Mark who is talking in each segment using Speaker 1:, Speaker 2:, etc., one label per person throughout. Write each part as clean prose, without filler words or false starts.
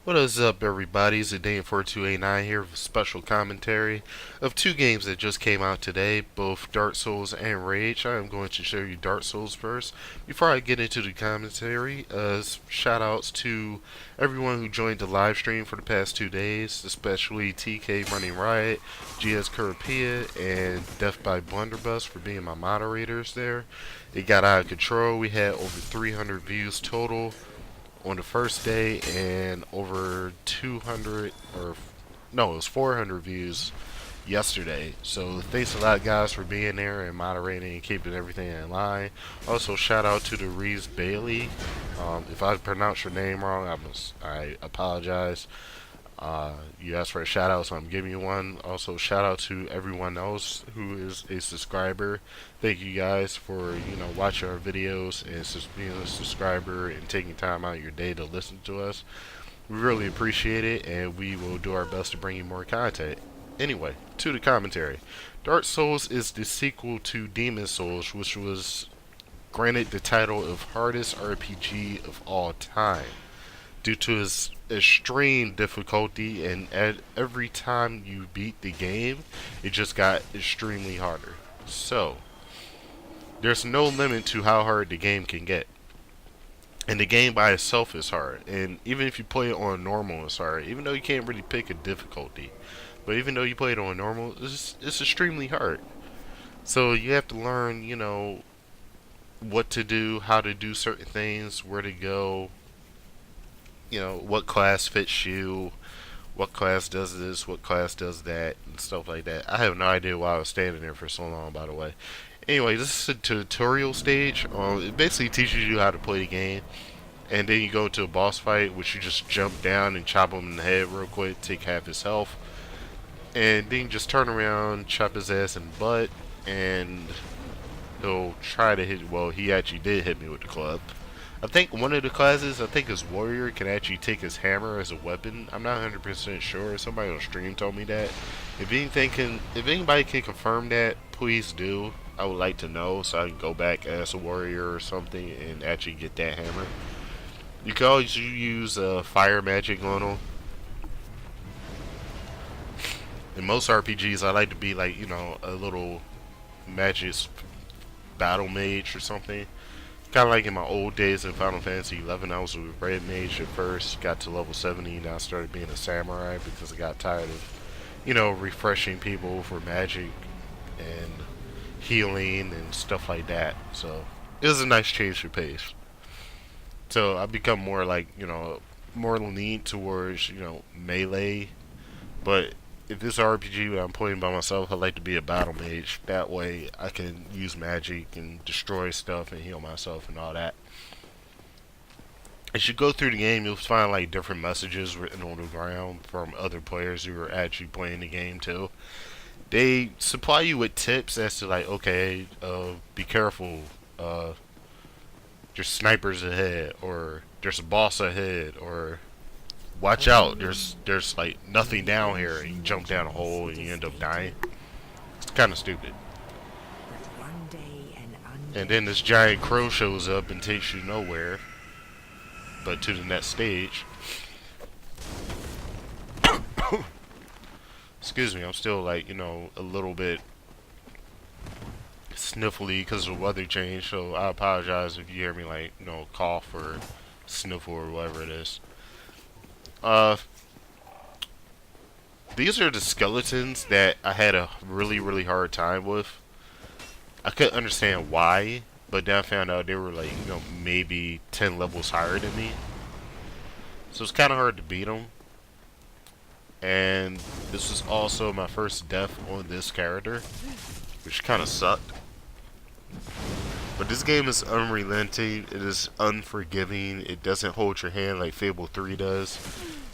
Speaker 1: What is up, everybody? It's Dane4289 here with a special commentary of two games that just came out today, both Dark Souls and Rage. I am going to show you Dark Souls first. Before I get into the commentary, shout outs to everyone who joined the live stream for the past 2 days, especially TK Running Riot, GS Curapia, and Death by Blunderbuss for being my moderators there. It got out of control. We had over 300 views total on the first day and over 200 or no, it was 400 views yesterday. So thanks a lot, guys, for being there and moderating and keeping everything in line. Also, shout out to the Reese Bailey. If I pronounced your name wrong, I apologize. You asked for a shout out, so I'm giving you one. Also, shout out to everyone else who is a subscriber. Thank you guys for watching our videos and being a subscriber and taking time out of your day to listen to us. We really appreciate it, and we will do our best to bring you more content. Anyway, to the commentary. Dark Souls is the sequel to Demon Souls, which was granted the title of hardest RPG of all time due to its extreme difficulty, and every time you beat the game, it just got extremely harder. So, there's no limit to how hard the game can get. And the game by itself is hard. And even if you play it on normal, it's hard. Even though you can't really pick a difficulty. But even though you play it on normal, it's extremely hard. So you have to learn, what to do, how to do certain things, where to go, what class fits you, what class does this, what class does that, and stuff like that. I have no idea why I was standing there for so long, by the way. Anyway, this is a tutorial stage. It basically teaches you how to play the game, and then you go into a boss fight, which you just jump down and chop him in the head real quick, take half his health, and then you just turn around, chop his ass in the butt, and he'll try to hit. Well, he actually did hit me with the club. I think one of the classes, I think his warrior, can actually take his hammer as a weapon. I'm not 100% sure. Somebody on stream told me that. If anybody can confirm that, please do. I would like to know so I can go back as a warrior or something and actually get that hammer. You can always use fire magic on him. In most RPGs, I like to be like, a little magic battle mage or something. Kind of like in my old days in Final Fantasy 11, I was a red mage at first, got to level 70, and I started being a samurai because I got tired of, refreshing people for magic and healing and stuff like that. So it was a nice change of pace. So I become more like, more lean towards, melee. But if this RPG that I'm playing by myself, I like to be a battle mage. That way I can use magic and destroy stuff and heal myself and all that. As you go through the game, you'll find like different messages written on the ground from other players who are actually playing the game too. They supply you with tips as to like, okay, be careful, there's snipers ahead, or there's a boss ahead, or watch out, there's like nothing down here, and you jump down a hole and you end up dying. It's kind of stupid. And then this giant crow shows up and takes you nowhere but to the next stage. Excuse me, I'm still like, a little bit sniffly because of the weather change, so I apologize if you hear me like, cough or sniffle or whatever it is. These are the skeletons that I had a really, really hard time with. I couldn't understand why, but then I found out they were like, maybe 10 levels higher than me. So it's kind of hard to beat them. And this was also my first death on this character, which kind of sucked. But this game is unrelenting, it is unforgiving, it doesn't hold your hand like Fable 3 does.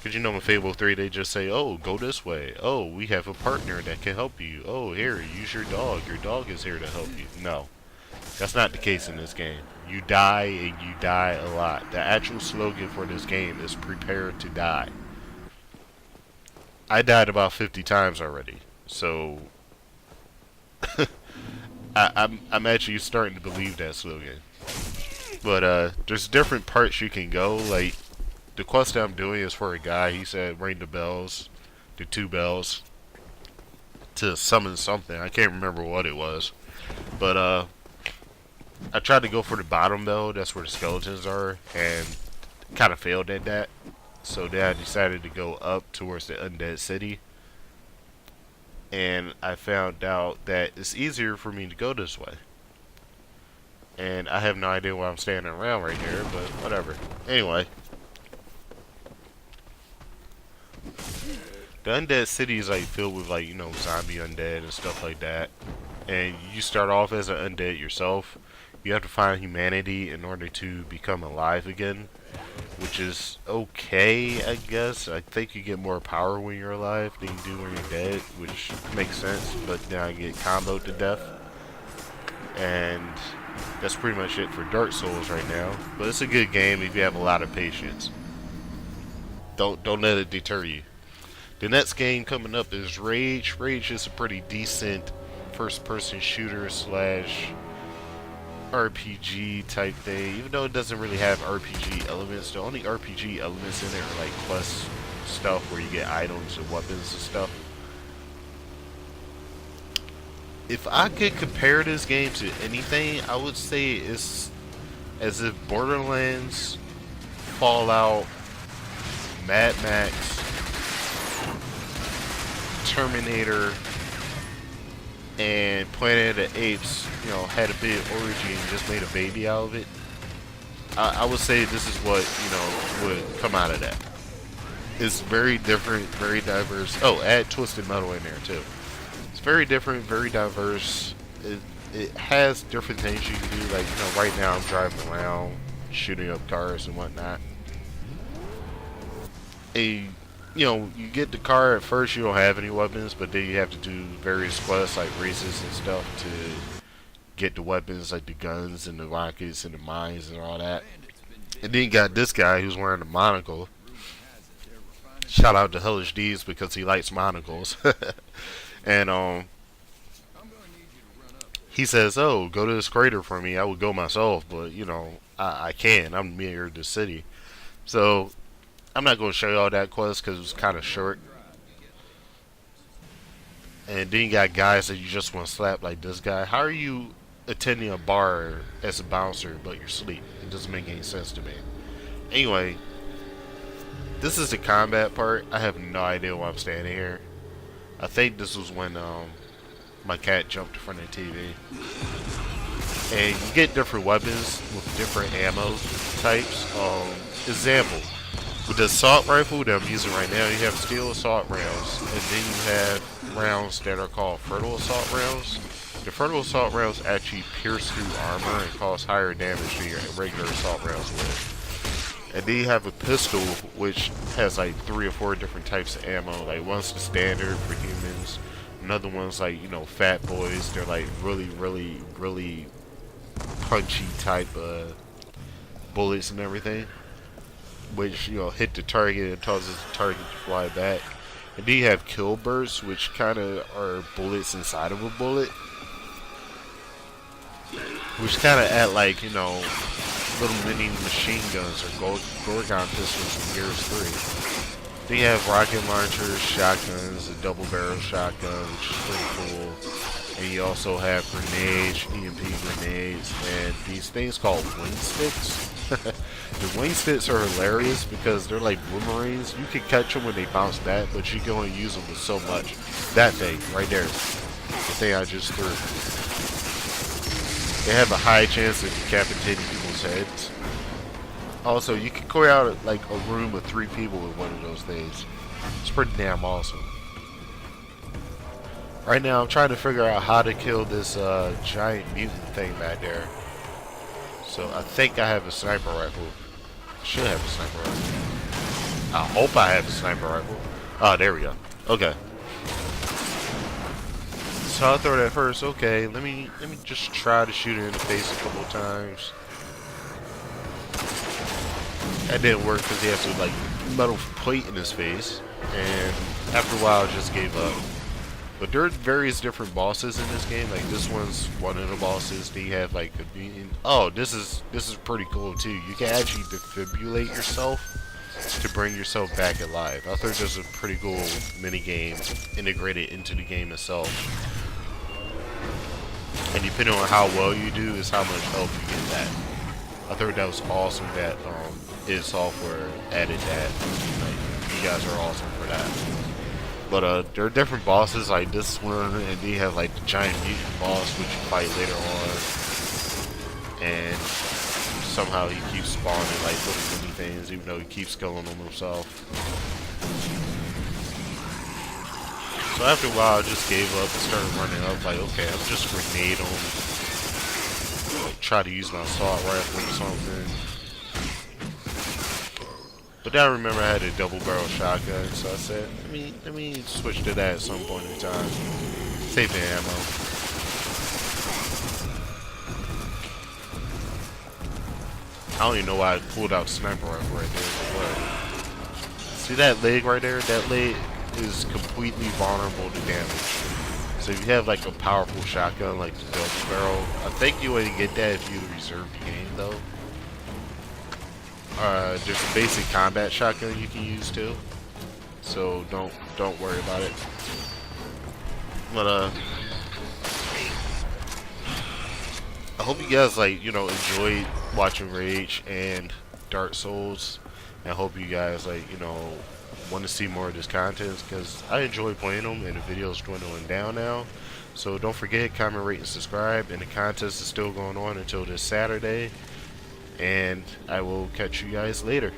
Speaker 1: Because in Fable 3 they just say, oh, go this way, oh, we have a partner that can help you, oh, here, use your dog is here to help you. No, that's not the case in this game. You die, and you die a lot. The actual slogan for this game is prepare to die. I died about 50 times already, so I'm actually starting to believe that slogan. But there's different parts you can go. Like the quest that I'm doing is for a guy. He said ring the bells, the 2 bells, to summon something. I can't remember what it was. But I tried to go for the bottom bell. That's where the skeletons are, and kind of failed at that. So then I decided to go up towards the undead city. And I found out that it's easier for me to go this way. And I have no idea why I'm standing around right here, but whatever. Anyway. The undead city is like filled with like, you know, zombie undead and stuff like that. And you start off as an undead yourself. You have to find humanity in order to become alive again, which is okay, I guess. I think you get more power when you're alive than you do when you're dead, which makes sense. But then I get comboed to death, and that's pretty much it for Dark Souls right now. But it's a good game if you have a lot of patience. Don't let it deter you. The next game coming up is Rage. Rage is a pretty decent first-person shooter slash RPG type thing. Even though it doesn't really have RPG elements, the only RPG elements in it are like quest stuff where you get items and weapons and stuff. If I could compare this game to anything, I would say it's as if Borderlands, Fallout, Mad Max, Terminator, and Planet of the Apes, you know, had a big origin and just made a baby out of it. I would say this is what, you know, would come out of that. It's very different, very diverse. Oh, add Twisted Metal in there too. It's very different, very diverse. It has different things you can do. Like, you know, right now I'm driving around, shooting up cars and whatnot. You know, you get the car at first, you don't have any weapons, but then you have to do various quests like races and stuff to get the weapons, like the guns and the rockets and the mines and all that. And then you got this guy who's wearing a monocle. Shout out to Hellish D's because he likes monocles. And he says, "Oh, go to this crater for me." I would go myself, but you know, I can't. I'm near the city, so I'm not going to show you all that quest because it was kind of short. And then you got guys that you just want to slap, like this guy. How are you attending a bar as a bouncer but you're asleep? It doesn't make any sense to me. Anyway, this is the combat part. I have no idea why I'm standing here. I think this was when my cat jumped in front of the TV. And you get different weapons with different ammo types. Example. With the assault rifle that I'm using right now, you have steel assault rounds, and then you have rounds that are called fertile assault rounds. The fertile assault rounds actually pierce through armor and cause higher damage than your regular assault rounds would. And then you have a pistol, which has like 3 or 4 different types of ammo. Like one's the standard for humans, another one's like, you know, fat boys. They're like really punchy type bullets and everything, which, you know, hit the target and causes the target to fly back. And then you have kill bursts, which kind of are bullets inside of a bullet, which kind of act like, you know, little mini machine guns or Gorgon pistols from Gears 3. Then you have rocket launchers, shotguns, a double barrel shotgun, which is pretty cool. And you also have grenades, EMP grenades, and these things called wing sticks. The wing sticks are hilarious because they're like boomerangs. You can catch them when they bounce back, but you can only use them with so much. That thing right there, the thing I just threw. They have a high chance of decapitating people's heads. Also, you can clear out like a room of 3 people with one of those things. It's pretty damn awesome. Right now, I'm trying to figure out how to kill this giant mutant thing back there. So I think I have a sniper rifle. I should have a sniper rifle. I hope I have a sniper rifle. Oh, there we go. Okay. So I'll throw that first. Okay, let me just try to shoot it in the face a couple of times. That didn't work because he has to like metal plate in his face, and after a while I just gave up. But there are various different bosses in this game. Like this one's one of the bosses. Then you have like oh, this is pretty cool too. You can actually defibrillate yourself to bring yourself back alive. I thought this was a pretty cool mini game integrated into the game itself. And depending on how well you do is how much health you get back. I thought that was awesome that id Software added that. Like, you guys are awesome for that. But there are different bosses like this one, and then you have like the giant mutant boss which you fight later on. And somehow he keeps spawning like little mini things, even though he keeps killing them himself. So after a while, I just gave up and started running up. Like, okay, I'm just grenade him. Like, try to use my assault rifle or something. But then I remember I had a double barrel shotgun, so I said, let me switch to that at some point in time. Save the ammo. I don't even know why I pulled out sniper rifle right there. But see that leg right there? That leg is completely vulnerable to damage. So if you have like a powerful shotgun like the double barrel, I think you would get that if you reserve the game though. There's a basic combat shotgun you can use too. So don't worry about it. But I hope you guys like, enjoyed watching Rage and Dark Souls. And I hope you guys like, want to see more of this content because I enjoy playing them and the video's dwindling down now. So don't forget, comment, rate, and subscribe. And the contest is still going on until this Saturday. And I will catch you guys later.